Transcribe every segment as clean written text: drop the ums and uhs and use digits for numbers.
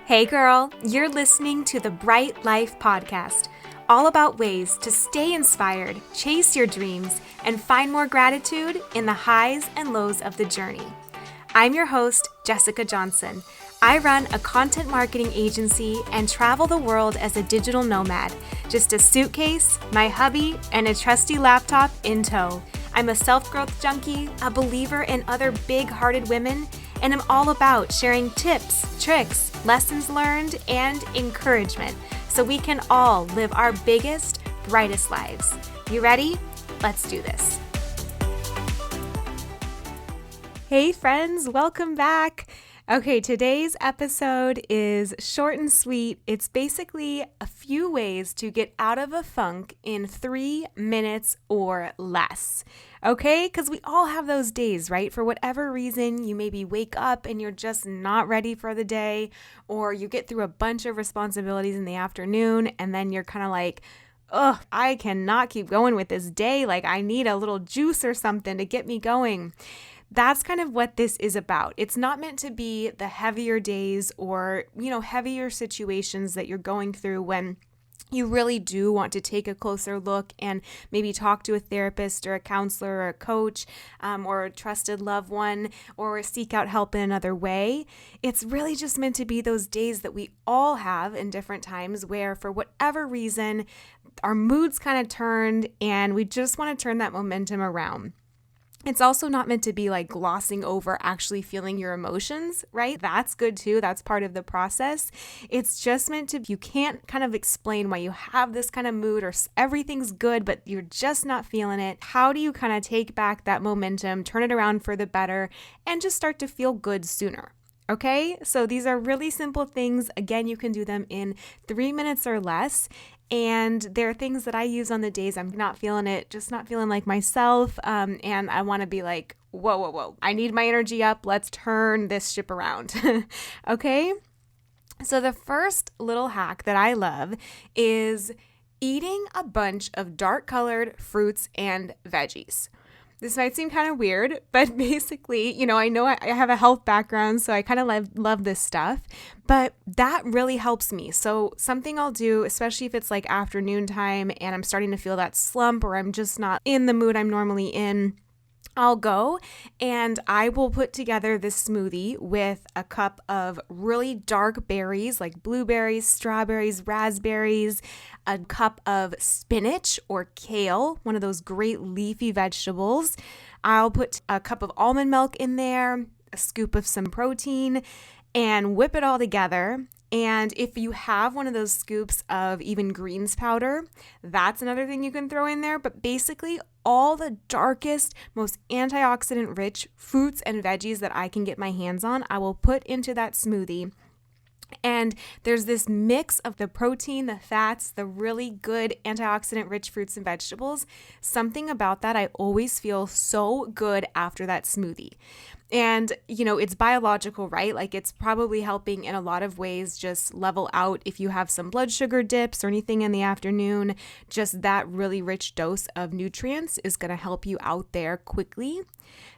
Hey girl, you're listening to the Bright Life Podcast, all about ways to stay inspired, chase your dreams, and find more gratitude in the highs and lows of the journey. I'm your host, Jessica Johnson. I run a content marketing agency and travel the world as a digital nomad, just a suitcase, my hubby, and a trusty laptop in tow. I'm a self-growth junkie, a believer in other big-hearted women, and I'm all about sharing tips, tricks, lessons learned, and encouragement so we can all live our biggest, brightest lives. You ready? Let's do this. Hey friends, welcome back. Okay, today's episode is short and sweet. It's basically a few ways to get out of a funk in 3 minutes or less. Okay, because we all have those days, right? For whatever reason, you maybe wake up and you're just not ready for the day, or you get through a bunch of responsibilities in the afternoon and then you're kind of like, ugh, I cannot keep going with this day. Like I need a little juice or something to get me going. That's kind of what this is about. It's not meant to be the heavier days or, heavier situations that you're going through when you really do want to take a closer look and maybe talk to a therapist or a counselor or a coach or a trusted loved one or seek out help in another way. It's really just meant to be those days that we all have in different times where for whatever reason, our mood's kind of turned and we just want to turn that momentum around. It's also not meant to be like glossing over actually feeling your emotions, right? That's good too. That's part of the process. It's just meant to, you can't kind of explain why you have this kind of mood or everything's good, but you're just not feeling it. How do you kind of take back that momentum, turn it around for the better, and just start to feel good sooner? Okay, so these are really simple things. Again, you can do them in 3 minutes or less. And there are things that I use on the days I'm not feeling it, just not feeling like myself. And I want to be like, whoa. I need my energy up. Let's turn this ship around. Okay. So the first little hack that I love is eating a bunch of dark colored fruits and veggies. This might seem kind of weird, but basically, I know I have a health background, so I kind of love this stuff, but that really helps me. So something I'll do, especially if it's like afternoon time and I'm starting to feel that slump or I'm just not in the mood I'm normally in, I'll go and I will put together this smoothie with a cup of really dark berries like blueberries, strawberries, raspberries, a cup of spinach or kale, one of those great leafy vegetables. I'll put a cup of almond milk in there, a scoop of some protein, and whip it all together. And if you have one of those scoops of even greens powder, that's another thing you can throw in there. But basically, all the darkest, most antioxidant rich fruits and veggies that I can get my hands on, I will put into that smoothie. And there's this mix of the protein, the fats, the really good antioxidant rich fruits and vegetables. Something about that, I always feel so good after that smoothie. And, it's biological, right? Like it's probably helping in a lot of ways just level out if you have some blood sugar dips or anything in the afternoon. Just that really rich dose of nutrients is going to help you out there quickly.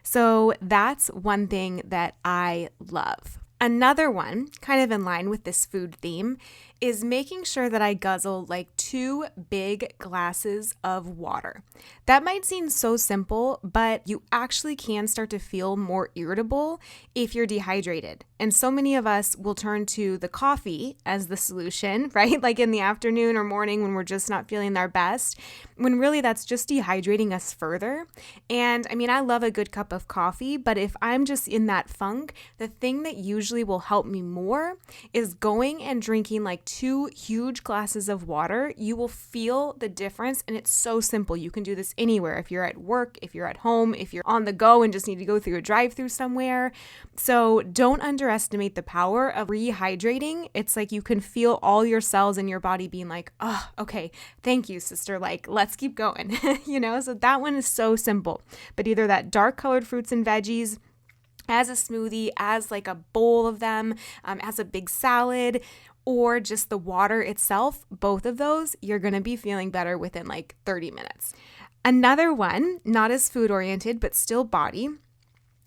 So that's one thing that I love. Another one, kind of in line with this food theme, is making sure that I guzzle like 2 big glasses of water. That might seem so simple, but you actually can start to feel more irritable if you're dehydrated. And so many of us will turn to the coffee as the solution, right? Like in the afternoon or morning when we're just not feeling our best, when really that's just dehydrating us further. And I love a good cup of coffee, but if I'm just in that funk, the thing that usually will help me more is going and drinking like 2 huge glasses of water. You will feel the difference, and it's so simple. You can do this anywhere. If you're at work, if you're at home, if you're on the go and just need to go through a drive-through somewhere. So don't underestimate the power of rehydrating. It's like you can feel all your cells in your body being like, oh, okay, thank you, sister. Like, let's keep going, So that one is so simple. But either that dark colored fruits and veggies as a smoothie, as like a bowl of them, as a big salad, or just the water itself, both of those, you're going to be feeling better within like 30 minutes. Another one, not as food oriented, but still body,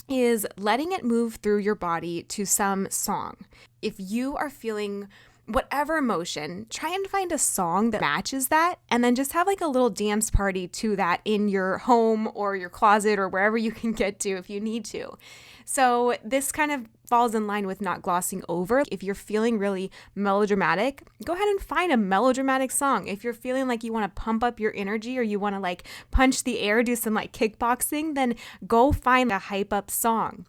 is letting it move through your body to some song. If you are feeling whatever emotion, try and find a song that matches that, and then just have like a little dance party to that in your home or your closet or wherever you can get to if you need to. So this kind of falls in line with not glossing over. If you're feeling really melodramatic, go ahead and find a melodramatic song. If you're feeling like you want to pump up your energy or you want to like punch the air, do some like kickboxing, then go find a hype up song.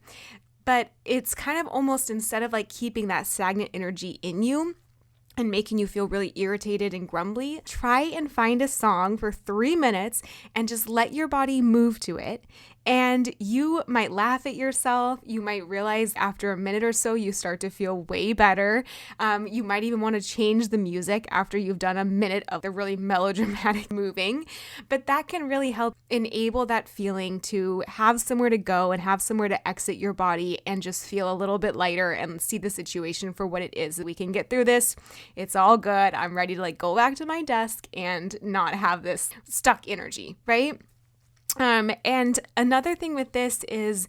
But it's kind of almost, instead of like keeping that stagnant energy in you and making you feel really irritated and grumbly, try and find a song for 3 minutes and just let your body move to it. And you might laugh at yourself. You might realize after a minute or so, you start to feel way better. You might even want to change the music after you've done a minute of the really melodramatic moving. But that can really help enable that feeling to have somewhere to go and have somewhere to exit your body and just feel a little bit lighter and see the situation for what it is. We can get through this. It's all good. I'm ready to like go back to my desk and not have this stuck energy, right? And another thing with this is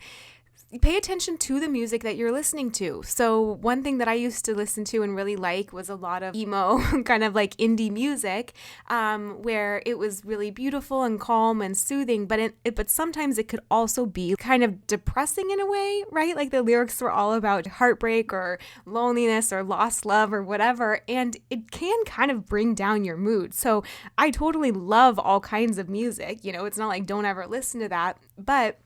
pay attention to the music that you're listening to. So one thing that I used to listen to and really like was a lot of emo, kind of like indie music, where it was really beautiful and calm and soothing, but sometimes it could also be kind of depressing in a way, right? Like the lyrics were all about heartbreak or loneliness or lost love or whatever, and it can kind of bring down your mood. So I totally love all kinds of music. It's not like don't ever listen to that, but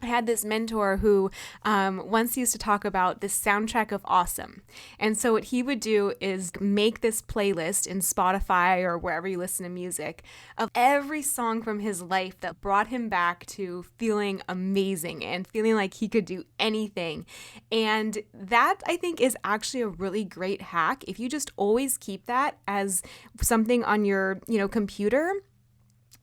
I had this mentor who once used to talk about this soundtrack of awesome. And so what he would do is make this playlist in Spotify or wherever you listen to music of every song from his life that brought him back to feeling amazing and feeling like he could do anything. And that, I think, is actually a really great hack. If you just always keep that as something on your, computer,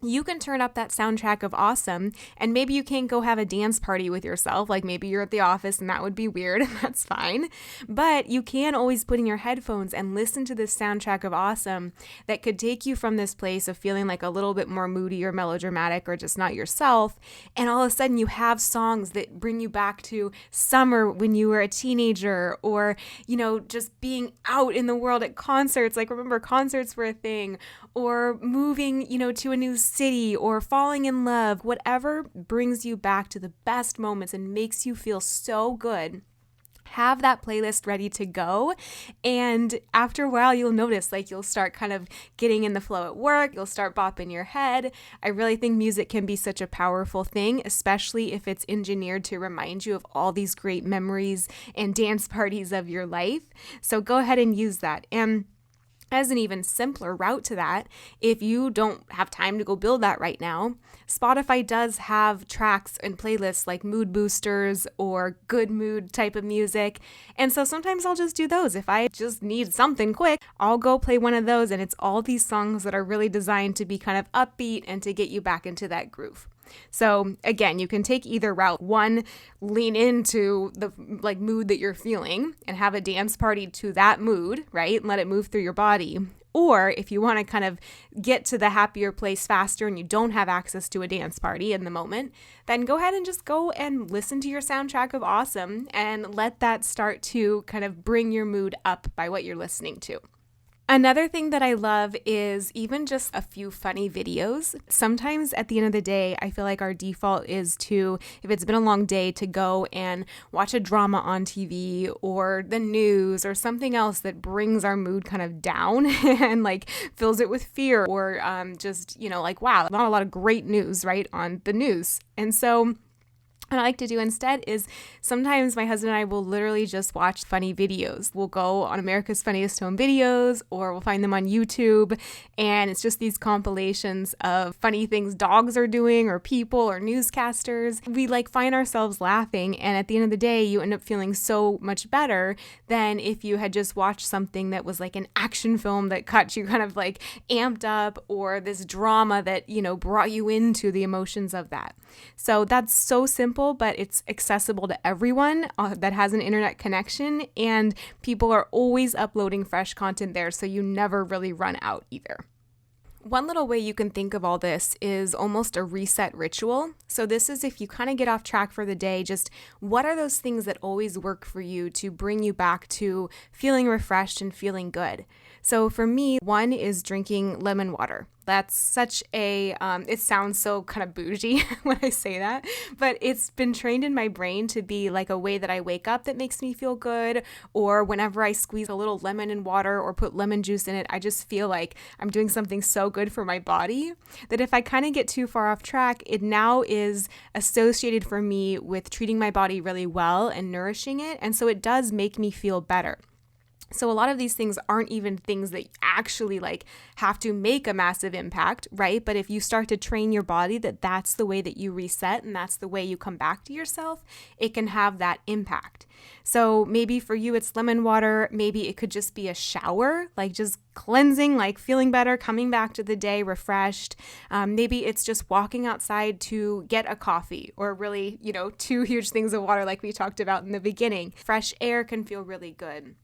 you can turn up that soundtrack of awesome, and maybe you can't go have a dance party with yourself, like maybe you're at the office and that would be weird, and that's fine. But you can always put in your headphones and listen to this soundtrack of awesome that could take you from this place of feeling like a little bit more moody or melodramatic or just not yourself, and all of a sudden you have songs that bring you back to summer when you were a teenager, or, just being out in the world at concerts, like remember concerts were a thing, or moving, to a new city or falling in love, whatever brings you back to the best moments and makes you feel so good. Have that playlist ready to go. And after a while, you'll notice like you'll start kind of getting in the flow at work. You'll start bopping your head. I really think music can be such a powerful thing, especially if it's engineered to remind you of all these great memories and dance parties of your life. So go ahead and use that. And as an even simpler route to that, if you don't have time to go build that right now, Spotify does have tracks and playlists like mood boosters or good mood type of music. And so sometimes I'll just do those. If I just need something quick, I'll go play one of those. And it's all these songs that are really designed to be kind of upbeat and to get you back into that groove. So again, you can take either route. One, lean into the mood that you're feeling and have a dance party to that mood, right? And let it move through your body. Or if you want to kind of get to the happier place faster and you don't have access to a dance party in the moment, then go ahead and just go and listen to your soundtrack of awesome and let that start to kind of bring your mood up by what you're listening to. Another thing that I love is even just a few funny videos. Sometimes at the end of the day, I feel like our default is to, if it's been a long day, to go and watch a drama on TV or the news or something else that brings our mood kind of down and like fills it with fear or just, wow, not a lot of great news, right, on the news. And so what I like to do instead is sometimes my husband and I will literally just watch funny videos. We'll go on America's Funniest Home Videos or we'll find them on YouTube, and it's just these compilations of funny things dogs are doing or people or newscasters. We find ourselves laughing, and at the end of the day you end up feeling so much better than if you had just watched something that was like an action film that got you kind of amped up, or this drama that brought you into the emotions of that. So that's so simple, but it's accessible to everyone that has an internet connection, and people are always uploading fresh content there, so you never really run out either. One little way you can think of all this is almost a reset ritual. So this is if you kind of get off track for the day, just what are those things that always work for you to bring you back to feeling refreshed and feeling good? So for me, one is drinking lemon water. That's such a, it sounds so kind of bougie when I say that, but it's been trained in my brain to be like a way that I wake up that makes me feel good. Or whenever I squeeze a little lemon in water or put lemon juice in it, I just feel like I'm doing something so good for my body that if I kind of get too far off track, it now is associated for me with treating my body really well and nourishing it. And so it does make me feel better. So a lot of these things aren't even things that actually like have to make a massive impact, right? But if you start to train your body that that's the way that you reset and that's the way you come back to yourself, it can have that impact. So maybe for you it's lemon water, maybe it could just be a shower, like just cleansing, like feeling better, coming back to the day refreshed. Maybe it's just walking outside to get a coffee or really, 2 huge things of water like we talked about in the beginning. Fresh air can feel really good.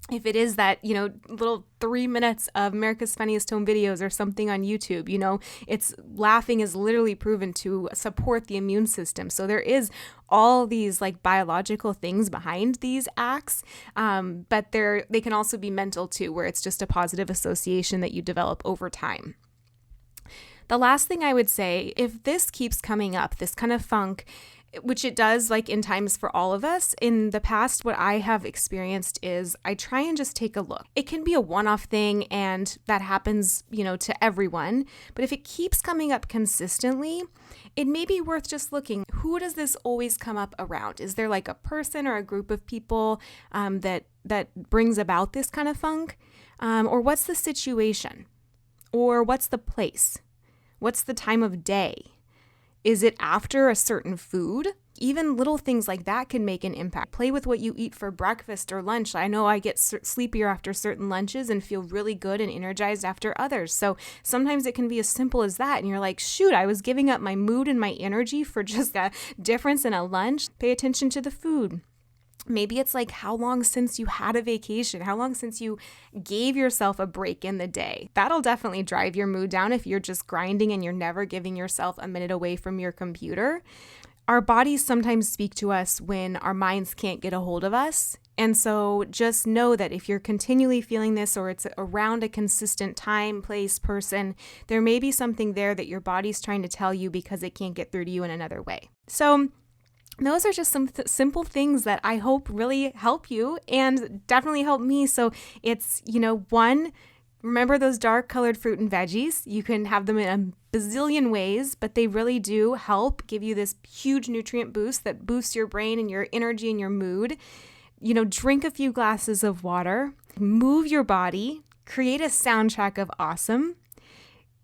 If it is that, little 3 minutes of America's Funniest Home Videos or something on YouTube, it's laughing is literally proven to support the immune system. So there is all these like biological things behind these acts, but they can also be mental too, where it's just a positive association that you develop over time. The last thing I would say, if this keeps coming up, this kind of funk, which it does like in times for all of us. In the past, what I have experienced is I try and just take a look. It can be a one-off thing and that happens, to everyone. But if it keeps coming up consistently, it may be worth just looking. Who does this always come up around? Is there like a person or a group of people that brings about this kind of funk? Or what's the situation? Or what's the place? What's the time of day? Is it after a certain food? Even little things like that can make an impact. Play with what you eat for breakfast or lunch. I know I get sleepier after certain lunches and feel really good and energized after others. So sometimes it can be as simple as that. And you're like, shoot, I was giving up my mood and my energy for just a difference in a lunch. Pay attention to the food. Maybe it's like how long since you had a vacation, how long since you gave yourself a break in the day. That'll definitely drive your mood down if you're just grinding and you're never giving yourself a minute away from your computer. Our bodies sometimes speak to us when our minds can't get a hold of us. And so just know that if you're continually feeling this or it's around a consistent time, place, person, there may be something there that your body's trying to tell you because it can't get through to you in another way. So those are just some simple things that I hope really help you and definitely help me. So it's, one, remember those dark colored fruit and veggies. You can have them in a bazillion ways, but they really do help give you this huge nutrient boost that boosts your brain and your energy and your mood. Drink a few glasses of water, move your body, create a soundtrack of awesome.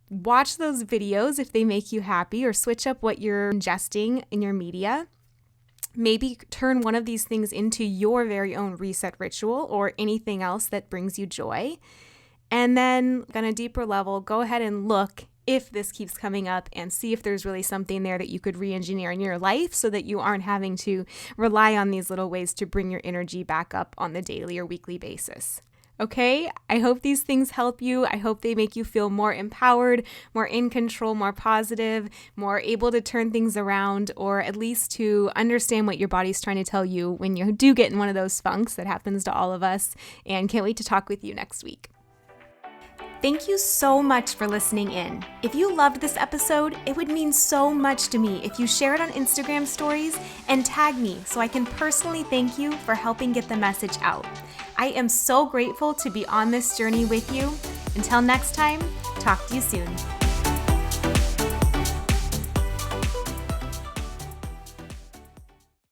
Watch those videos if they make you happy or switch up what you're ingesting in your media. Maybe turn one of these things into your very own reset ritual or anything else that brings you joy. And then on a deeper level, go ahead and look if this keeps coming up and see if there's really something there that you could re-engineer in your life so that you aren't having to rely on these little ways to bring your energy back up on the daily or weekly basis. Okay, I hope these things help you. I hope they make you feel more empowered, more in control, more positive, more able to turn things around, or at least to understand what your body's trying to tell you when you do get in one of those funks that happens to all of us. And can't wait to talk with you next week. Thank you so much for listening in. If you loved this episode, it would mean so much to me if you share it on Instagram stories and tag me so I can personally thank you for helping get the message out. I am so grateful to be on this journey with you. Until next time, talk to you soon.